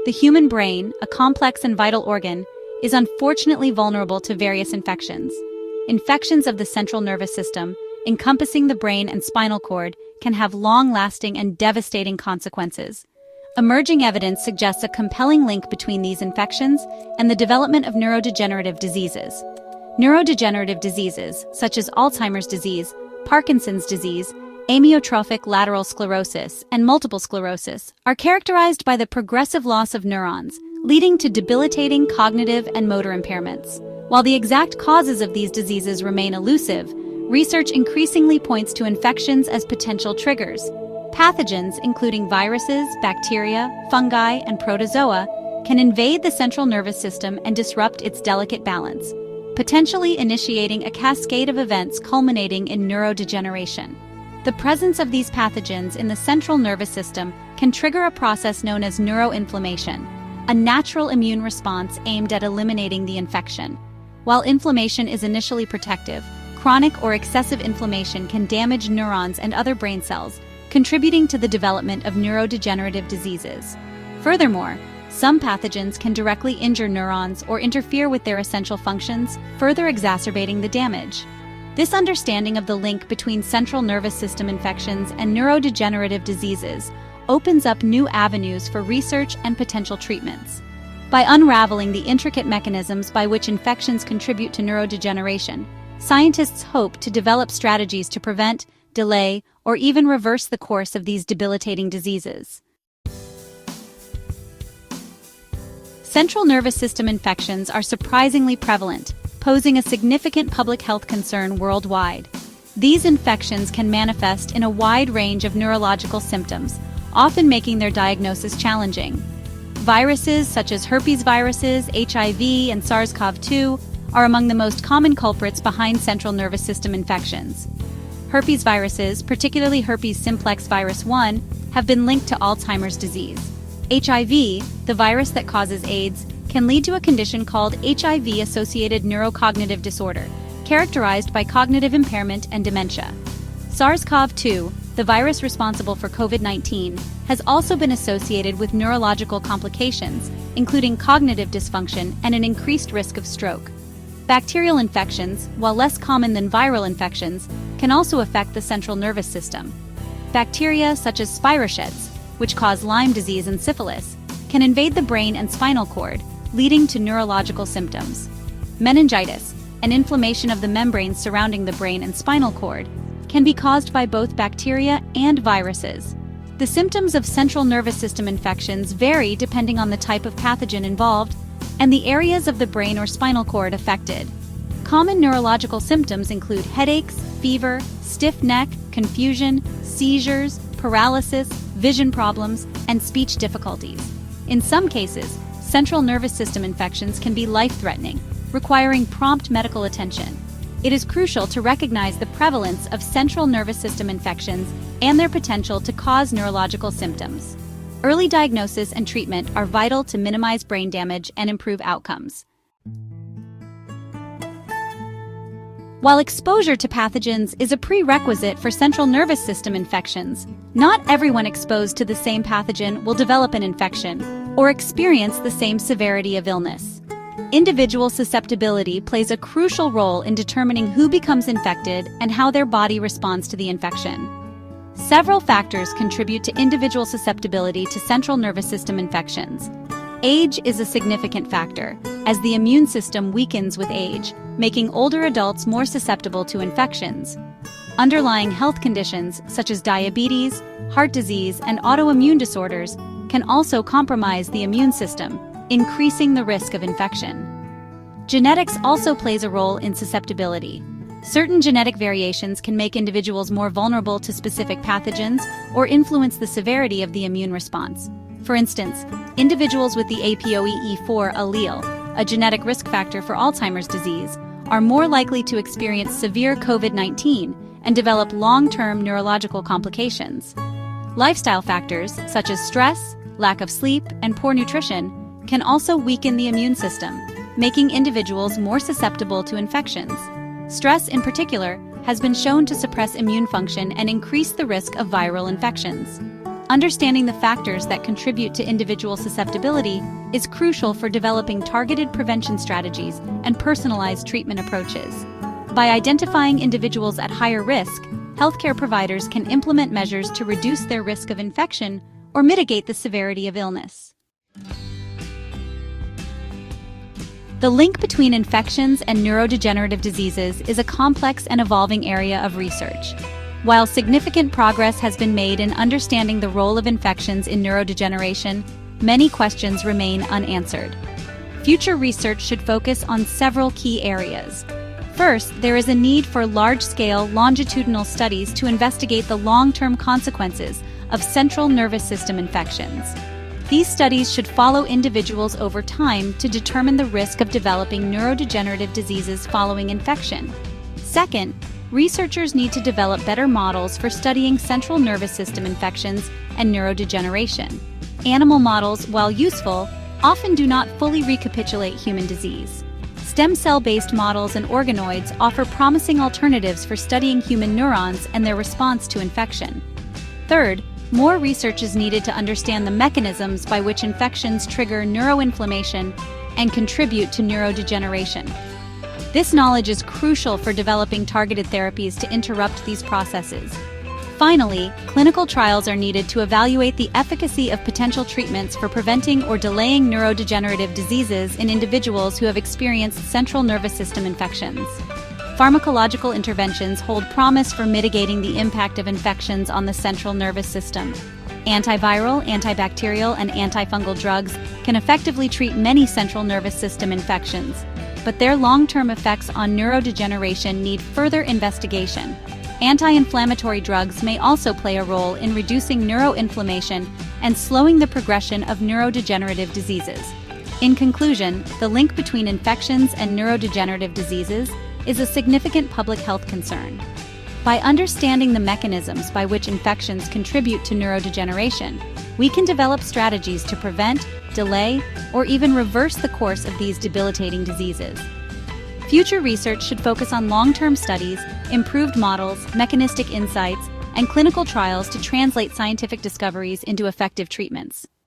The human brain, a complex and vital organ, is unfortunately vulnerable to various infections. Infections of the central nervous system, encompassing the brain and spinal cord, can have long-lasting and devastating consequences. Emerging evidence suggests a compelling link between these infections and the development of neurodegenerative diseases. Neurodegenerative diseases, such as Alzheimer's disease, Parkinson's disease, amyotrophic lateral sclerosis, and multiple sclerosis, are characterized by the progressive loss of neurons, leading to debilitating cognitive and motor impairments. While the exact causes of these diseases remain elusive, research increasingly points to infections as potential triggers. Pathogens, including viruses, bacteria, fungi, and protozoa, can invade the central nervous system and disrupt its delicate balance, potentially initiating a cascade of events culminating in neurodegeneration. The presence of these pathogens in the central nervous system can trigger a process known as neuroinflammation, a natural immune response aimed at eliminating the infection. While inflammation is initially protective, chronic or excessive inflammation can damage neurons and other brain cells, contributing to the development of neurodegenerative diseases. Furthermore, some pathogens can directly injure neurons or interfere with their essential functions, further exacerbating the damage. This understanding of the link between central nervous system infections and neurodegenerative diseases opens up new avenues for research and potential treatments. By unraveling the intricate mechanisms by which infections contribute to neurodegeneration, scientists hope to develop strategies to prevent, delay, or even reverse the course of these debilitating diseases. Central nervous system infections are surprisingly prevalent, posing a significant public health concern worldwide. These infections can manifest in a wide range of neurological symptoms, often making their diagnosis challenging. Viruses such as herpes viruses, HIV, and SARS-CoV-2 are among the most common culprits behind central nervous system infections. Herpes viruses, particularly herpes simplex virus 1, have been linked to Alzheimer's disease. HIV, the virus that causes AIDS, can lead to a condition called HIV-associated neurocognitive disorder, characterized by cognitive impairment and dementia. SARS-CoV-2, the virus responsible for COVID-19, has also been associated with neurological complications, including cognitive dysfunction and an increased risk of stroke. Bacterial infections, while less common than viral infections, can also affect the central nervous system. Bacteria such as spirochetes, which cause Lyme disease and syphilis, can invade the brain and spinal cord, leading to neurological symptoms. Meningitis, an inflammation of the membranes surrounding the brain and spinal cord, can be caused by both bacteria and viruses. The symptoms of central nervous system infections vary depending on the type of pathogen involved and the areas of the brain or spinal cord affected. Common neurological symptoms include headaches, fever, stiff neck, confusion, seizures, paralysis, vision problems, and speech difficulties. In some cases, central nervous system infections can be life-threatening, requiring prompt medical attention. It is crucial to recognize the prevalence of central nervous system infections and their potential to cause neurological symptoms. Early diagnosis and treatment are vital to minimize brain damage and improve outcomes. While exposure to pathogens is a prerequisite for central nervous system infections, not everyone exposed to the same pathogen will develop an infection or experience the same severity of illness. Individual susceptibility plays a crucial role in determining who becomes infected and how their body responds to the infection. Several factors contribute to individual susceptibility to central nervous system infections. Age is a significant factor, as the immune system weakens with age, making older adults more susceptible to infections. Underlying health conditions such as diabetes, heart disease, and autoimmune disorders can also compromise the immune system, increasing the risk of infection. Genetics also plays a role in susceptibility. Certain genetic variations can make individuals more vulnerable to specific pathogens or influence the severity of the immune response. For instance, individuals with the APOE4 allele, a genetic risk factor for Alzheimer's disease, are more likely to experience severe COVID-19 and develop long-term neurological complications. Lifestyle factors such as stress, lack of sleep, and poor nutrition can also weaken the immune system, making individuals more susceptible to infections. Stress, in particular, has been shown to suppress immune function and increase the risk of viral infections. Understanding the factors that contribute to individual susceptibility is crucial for developing targeted prevention strategies and personalized treatment approaches. By identifying individuals at higher risk, healthcare providers can implement measures to reduce their risk of infection or mitigate the severity of illness. The link between infections and neurodegenerative diseases is a complex and evolving area of research. While significant progress has been made in understanding the role of infections in neurodegeneration, many questions remain unanswered. Future research should focus on several key areas. First, there is a need for large-scale, longitudinal studies to investigate the long-term consequences of central nervous system infections. These studies should follow individuals over time to determine the risk of developing neurodegenerative diseases following infection. Second, researchers need to develop better models for studying central nervous system infections and neurodegeneration. Animal models, while useful, often do not fully recapitulate human disease. Stem cell-based models and organoids offer promising alternatives for studying human neurons and their response to infection. Third, more research is needed to understand the mechanisms by which infections trigger neuroinflammation and contribute to neurodegeneration. This knowledge is crucial for developing targeted therapies to interrupt these processes. Finally, clinical trials are needed to evaluate the efficacy of potential treatments for preventing or delaying neurodegenerative diseases in individuals who have experienced central nervous system infections. Pharmacological interventions hold promise for mitigating the impact of infections on the central nervous system. Antiviral, antibacterial, and antifungal drugs can effectively treat many central nervous system infections, but their long-term effects on neurodegeneration need further investigation. Anti-inflammatory drugs may also play a role in reducing neuroinflammation and slowing the progression of neurodegenerative diseases. In conclusion, the link between infections and neurodegenerative diseases is a significant public health concern. By understanding the mechanisms by which infections contribute to neurodegeneration, we can develop strategies to prevent, delay, or even reverse the course of these debilitating diseases. Future research should focus on long-term studies, improved models, mechanistic insights, and clinical trials to translate scientific discoveries into effective treatments.